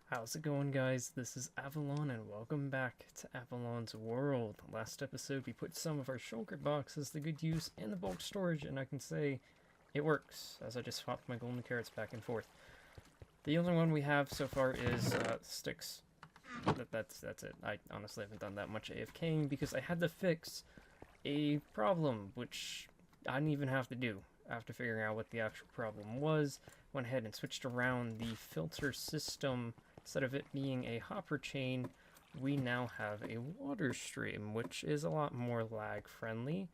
How's it going, guys? This is Avollon, and welcome back to Avollon's World. Last episode, we put some of our shulker boxes to good use in the bulk storage, and I can say it works, as I just swapped my golden carrots back and forth. The only one we have so far is sticks. That's it. I honestly haven't done that much AFKing because I had to fix a problem, which I didn't even have to do. After figuring out what the actual problem was, went ahead and switched around the filter system. Instead of it being a hopper chain, we now have a water stream, which is a lot more lag friendly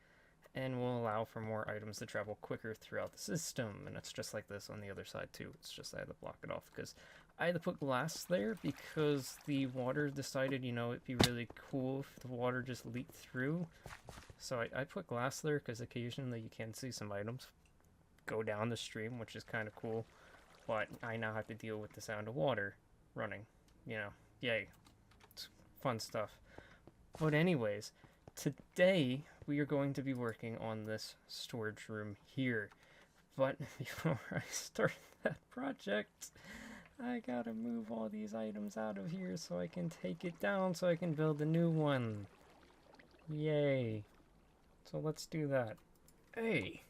and will allow for more items to travel quicker throughout the system. And it's just like this on the other side too. It's just I had to block it off because I had to put glass there because the water decided, it'd be really cool if the water just leaked through. So I put glass there because occasionally you can see some items go down the stream, which is kind of cool. But I now have to deal with the sound of water running. Yay. It's fun stuff. But anyways, today we are going to be working on this storage room here. But before I start that project, I gotta move all these items out of here so I can take it down so I can build a new one. Yay. So let's do that. Hey,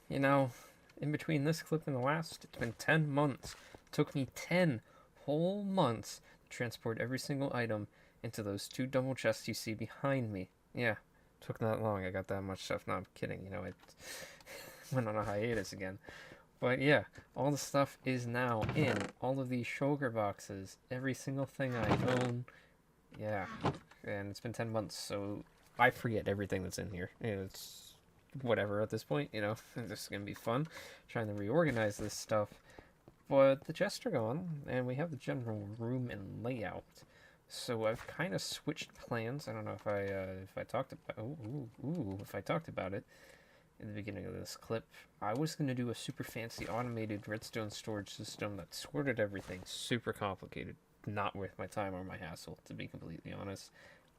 in between this clip and the last, it's been 10 months. It took me 10 whole months to transport every single item into those two double chests you see behind me. Yeah, took that long. I got that much stuff. No, I'm kidding. I went on a hiatus again. But yeah, all the stuff is now in all of these shulker boxes. Every single thing I own. Yeah, and it's been 10 months, so I forget everything that's in here. It's whatever at this point, this is gonna be fun trying to reorganize this stuff. But the chests are gone, and we have the general room and layout. So I've kind of switched plans. I don't know if I talked about if I talked about it in the beginning of this clip. I was going to do a super fancy automated redstone storage system that sorted everything. Super complicated, not worth my time or my hassle, to be completely honest.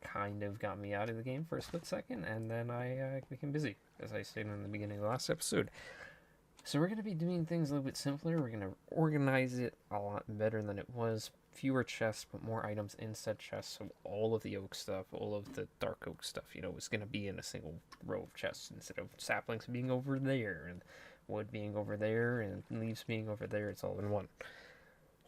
Kind of got me out of the game for a split second, and then I became busy, as I stated in the beginning of the last episode. So we're going to be doing things a little bit simpler. We're going to organize it a lot better than it was. Fewer chests, but more items in said chests. So all of the oak stuff, all of the dark oak stuff, is going to be in a single row of chests instead of saplings being over there and wood being over there and leaves being over there. It's all in one.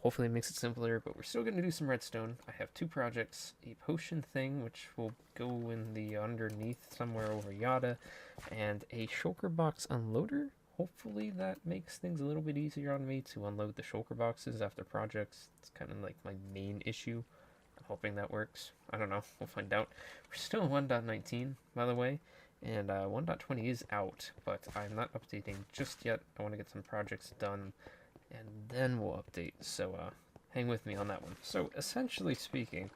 Hopefully it makes it simpler, but we're still going to do some redstone. I have two projects, a potion thing, which will go in the underneath somewhere over yada, and a shulker box unloader. Hopefully that makes things a little bit easier on me to unload the shulker boxes after projects. It's kind of like my main issue. I'm hoping that works. I don't know. We'll find out. We're still in 1.19, by the way, and 1.20 is out, but I'm not updating just yet. I want to get some projects done, and then we'll update. So hang with me on that one. So essentially speaking,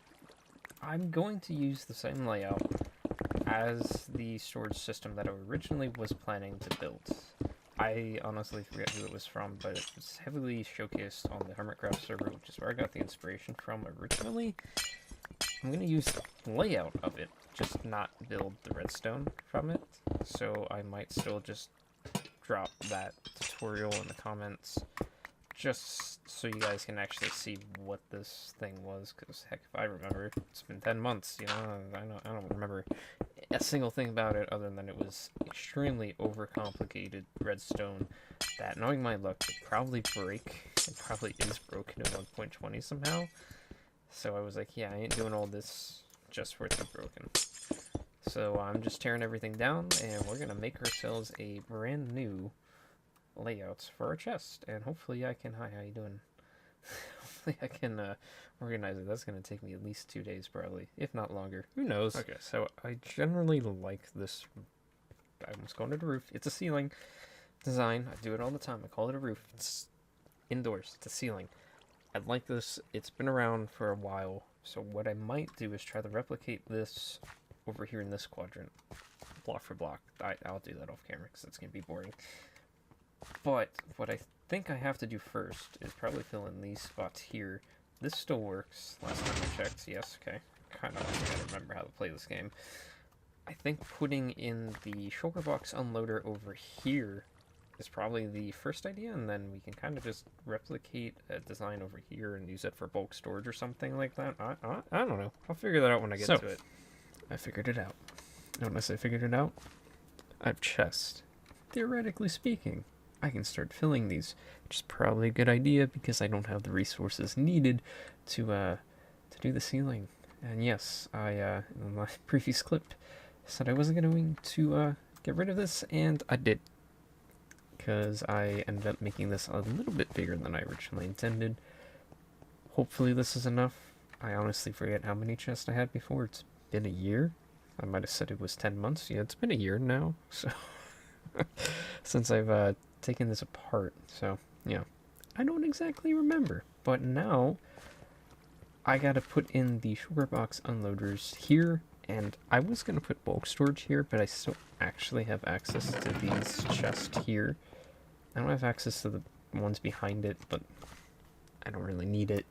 I'm going to use the same layout as the storage system that I originally was planning to build. I honestly forget who it was from, but it was heavily showcased on the Hermitcraft server, which is where I got the inspiration from originally. I'm going to use the layout of it, just not build the redstone from it. So I might still just drop that tutorial in the comments, just so you guys can actually see what this thing was, because heck, if I remember, it's been 10 months, I don't remember a single thing about it other than it was extremely overcomplicated redstone that, knowing my luck, would probably break. It probably is broken in 1.20 somehow. So I was like, yeah, I ain't doing all this just for it to be broken. So I'm just tearing everything down, and we're gonna make ourselves a brand new layout for our chest. And hopefully I can, hi, how you doing? Hopefully I can organize it. That's going to take me at least 2 days probably, if not longer. Who knows? Okay, so I generally like this. I almost called it a roof. It's a ceiling design. I do it all the time. I call it a roof. It's indoors. It's a ceiling. I like this. It's been around for a while. So what I might do is try to replicate this over here in this quadrant, block for block. I'll do that off camera because that's going to be boring. But what I think I have to do first is probably fill in these spots here. This still works. Last time I checked, yes, okay. Kind of gotta remember how to play this game. I think putting in the shulker box unloader over here is probably the first idea, and then we can kind of just replicate a design over here and use it for bulk storage or something like that. I don't know. I'll figure that out when I get to it. I figured it out. Notice I figured it out. I have chest. Theoretically speaking, I can start filling these, which is probably a good idea because I don't have the resources needed to do the ceiling. And yes, I in my previous clip said I wasn't going to get rid of this, and I did. Because I ended up making this a little bit bigger than I originally intended. Hopefully this is enough. I honestly forget how many chests I had before. It's been a year. I might have said it was 10 months. Yeah, it's been a year now. So since I've taken this apart. So, yeah. I don't exactly remember. But now I gotta put in the sugar box unloaders here. And I was going to put bulk storage here, but I still actually have access to these chests here. I don't have access to the ones behind it, but I don't really need it.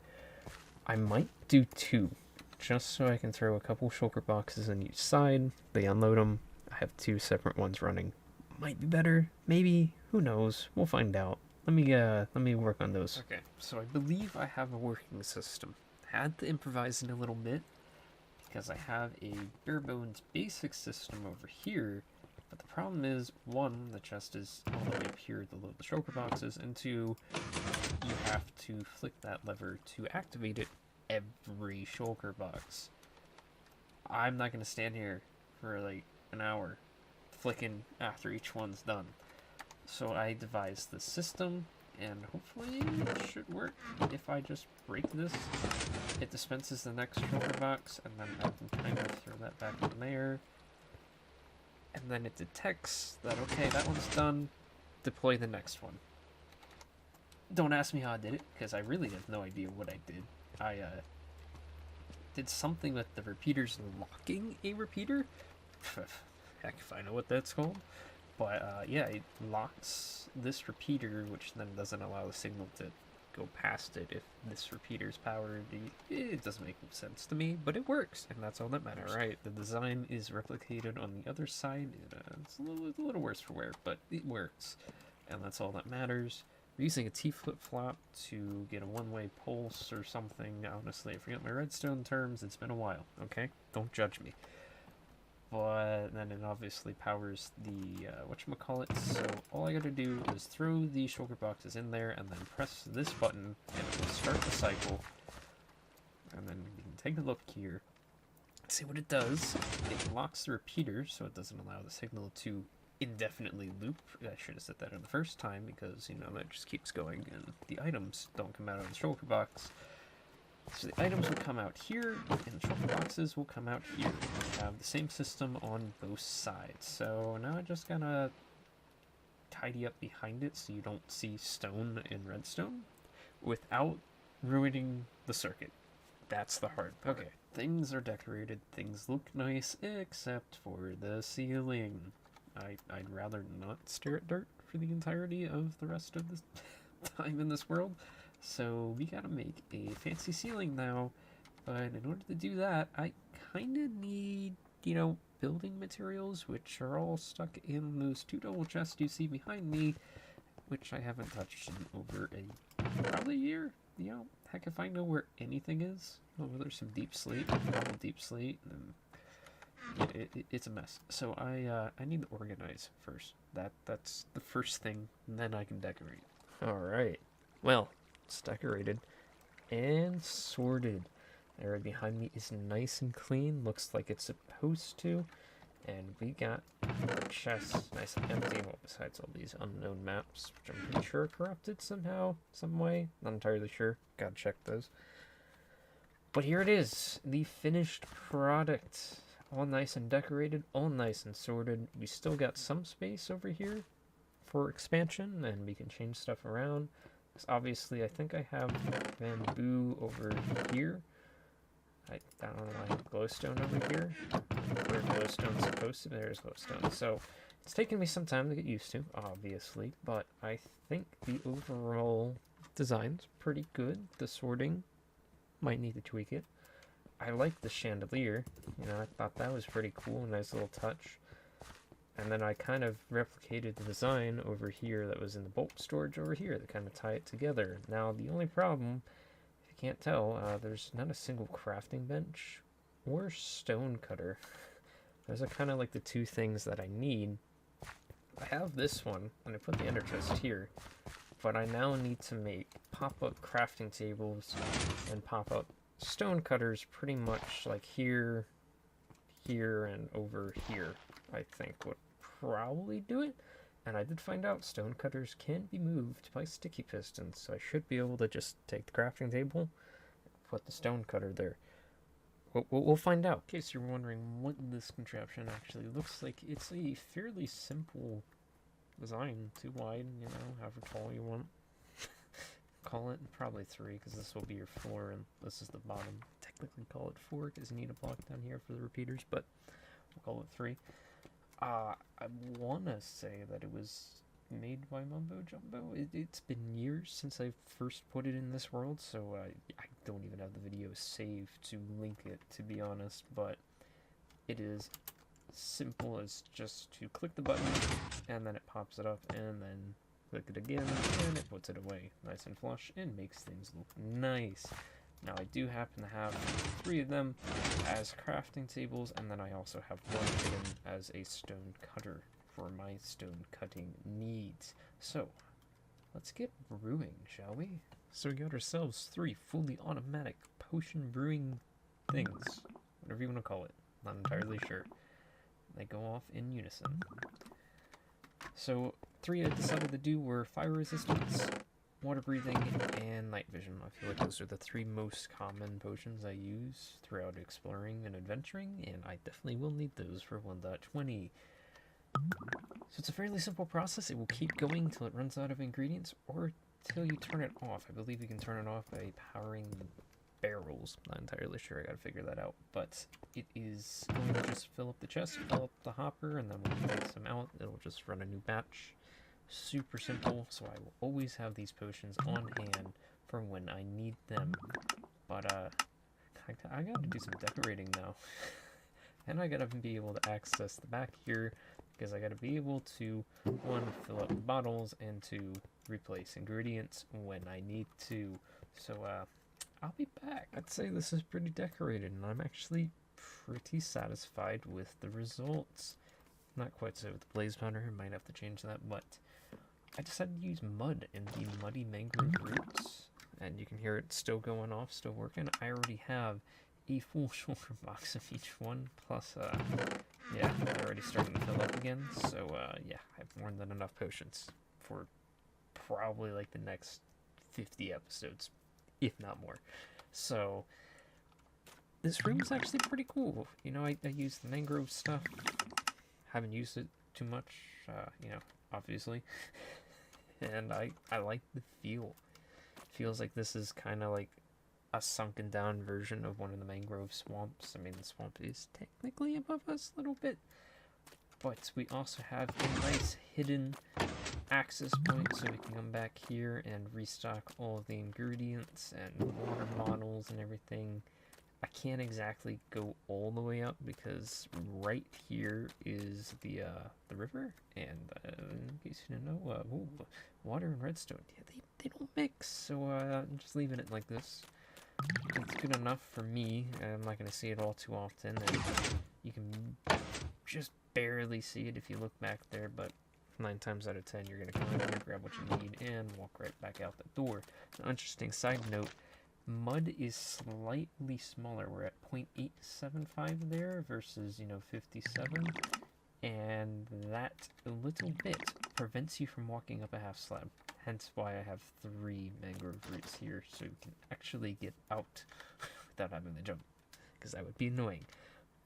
I might do 2, just so I can throw a couple shulker boxes on each side. They unload them. I have 2 separate ones running. Might be better, maybe. Who knows? We'll find out. Let me work on those. Okay, so I believe I have a working system. Had to improvise in a little bit, because I have a bare bones basic system over here, but the problem is, 1, the chest is all the way up here to load the shulker boxes, and 2, you have to flick that lever to activate it every shulker box. I'm not going to stand here for like an hour flicking after each one's done. So I devised the system, and hopefully it should work. If I just break this, it dispenses the next shulker box, and then I can kind of throw that back in there. And then it detects that, okay, that one's done, deploy the next one. Don't ask me how I did it, because I really have no idea what I did. I did something with the repeaters locking a repeater. Heck if I know what that's called. But yeah, it locks this repeater, which then doesn't allow the signal to go past it if this repeater's powered. It doesn't make sense to me, but it works, and that's all that matters. Alright, the design is replicated on the other side. It's a little worse for wear, but it works, and that's all that matters. We're using a T flip-flop to get a one-way pulse or something. Honestly, I forget my redstone terms. It's been a while, okay? Don't judge me. But then it obviously powers the, whatchamacallit, so all I gotta do is throw the shulker boxes in there and then press this button and it will start the cycle. And then you can take a look here, see what it does. It locks the repeater so it doesn't allow the signal to indefinitely loop. I should have said that in the first time because, you know, that just keeps going and the items don't come out of the shulker box. So the items will come out here, and the shulker boxes will come out here. We have the same system on both sides. So now I just gotta tidy up behind it so you don't see stone and redstone without ruining the circuit. That's the hard part. Okay, things are decorated, things look nice, except for the ceiling. I'd rather not stare at dirt for the entirety of the rest of the time in this world. So we gotta make a fancy ceiling now, but in order to do that, I kinda need, you know, building materials, which are all stuck in those 2 double chests you see behind me, which I haven't touched in over probably a year. You know, heck if I know where anything is. Oh, there's some deep slate, double deep slate, and it's a mess. So I need to organize first. That's the first thing, and then I can decorate. Alright, well, it's decorated and sorted. The area behind me is nice and clean, looks like it's supposed to. And we got our chests nice and empty, well, besides all these unknown maps, which I'm pretty sure are corrupted somehow, some way. Not entirely sure. Gotta check those. But here it is, the finished product. All nice and decorated, all nice and sorted. We still got some space over here for expansion, and we can change stuff around. Obviously, I think I have bamboo over here. I don't know, I have glowstone over here. Where glowstone's supposed to be, there's glowstone. So, it's taken me some time to get used to, obviously, but I think the overall design's pretty good. The sorting, might need to tweak it. I like the chandelier, you know, I thought that was pretty cool, a nice little touch. And then I kind of replicated the design over here that was in the bulk storage over here to kind of tie it together. Now, the only problem, if you can't tell, there's not a single crafting bench or stone cutter. Those are kind of like the two things that I need. I have this one, and I put the ender chest here, but I now need to make pop-up crafting tables and pop-up stone cutters pretty much like here, here, and over here, I think would probably do it. And I did find out stone cutters can be moved by sticky pistons, so I should be able to just take the crafting table, put the stone cutter there. We'll find out. In case you're wondering what this contraption actually looks like, it's a fairly simple design. 2 wide, you know, however tall you want. Call it probably 3, because this will be your floor and this is the bottom. Technically call it 4, because you need a block down here for the repeaters, but we'll call it 3. I want to say that it was made by Mumbo Jumbo. It's been years since I first put it in this world, so I don't even have the video saved to link it, to be honest, but it is simple as just to click the button, and then it pops it up, and then click it again, and it puts it away nice and flush, and makes things look nice. Now, I do happen to have 3 of them as crafting tables, and then I also have 1 hidden as a stone cutter for my stone cutting needs. So, let's get brewing, shall we? So we got ourselves 3 fully automatic potion brewing things, whatever you want to call it. Not entirely sure. They go off in unison. So 3 I decided to do were fire resistance, water breathing, and night vision. I feel like those are the 3 most common potions I use throughout exploring and adventuring, and I definitely will need those for 1.20. So it's a fairly simple process. It will keep going until it runs out of ingredients, or till you turn it off. I believe you can turn it off by powering the barrels. Not entirely sure, I gotta figure that out. But it is going to just fill up the chest, fill up the hopper, and then when you take some out, it'll just run a new batch. Super simple, so I will always have these potions on hand for when I need them. But I gotta do some decorating now. And I gotta be able to access the back here, because I gotta be able to, 1, fill up bottles, and 2, replace ingredients when I need to. So, I'll be back. I'd say this is pretty decorated, and I'm actually pretty satisfied with the results. Not quite so with the blaze powder, might have to change that, but I decided to use mud in the muddy mangrove roots, and you can hear it still going off, still working. I already have a full shoulder box of each one, plus, yeah, they're already starting to fill up again, so, yeah, I have more than enough potions for probably, like, the next 50 episodes, if not more. So, this room is actually pretty cool. You know, I use the mangrove stuff, haven't used it too much, you know, obviously, and I like the feel. Feels like this is kind of like a sunken down version of one of the mangrove swamps. I mean, the swamp is technically above us a little bit, but we also have a nice hidden access point, so we can come back here and restock all of the ingredients and water bottles and everything. I can't exactly go all the way up because right here is the river, and in case you didn't know, ooh, water and redstone, yeah, they don't mix, so I'm just leaving it like this. It's good enough for me. I'm not going to see it all too often, and you can just barely see it if you look back there, but 9 times out of 10 you're going to come in here, grab what you need, and walk right back out the door. An interesting side note, mud is slightly smaller. We're at 0.875 there versus, you know, 57, and that little bit prevents you from walking up a half slab. Hence why I have 3 mangrove roots here, so you can actually get out without having to jump, because that would be annoying.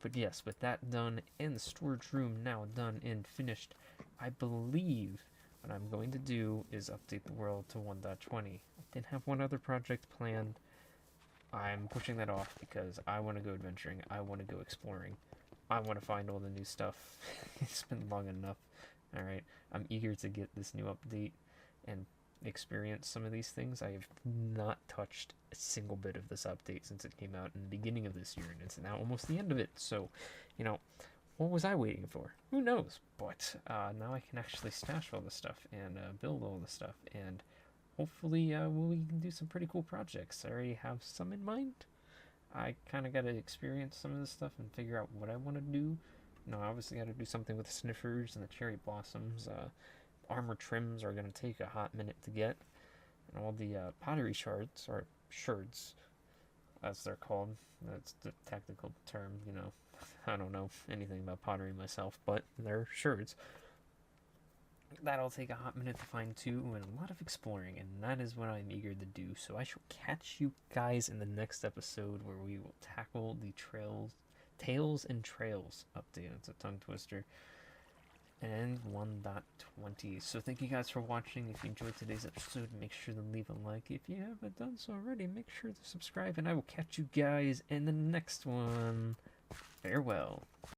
But yes, with that done, and the storage room now done and finished, I believe what I'm going to do is update the world to 1.20. I did have one other project planned. I'm pushing that off because I want to go adventuring, I want to go exploring, I want to find all the new stuff. It's been long enough. Alright, I'm eager to get this new update and experience some of these things. I have not touched a single bit of this update since it came out in the beginning of this year, and it's now almost the end of it. So, you know, what was I waiting for? Who knows? But now I can actually stash all the stuff and build all the stuff, and hopefully we can do some pretty cool projects. I already have some in mind. I kind of got to experience some of this stuff and figure out what I want to do. No, I obviously got to do something with the sniffers and the cherry blossoms. Armor trims are going to take a hot minute to get. And all the pottery shards, or sherds, as they're called. That's the technical term, you know. I don't know anything about pottery myself, but they're sherds. That'll take a hot minute to find too, and a lot of exploring, and that is what I'm eager to do. So I shall catch you guys in the next episode where we will tackle the Tales and Trails update. It's a tongue twister. And 1.20. So thank you guys for watching. If you enjoyed today's episode, make sure to leave a like. If you haven't done so already, make sure to subscribe, and I will catch you guys in the next one. Farewell.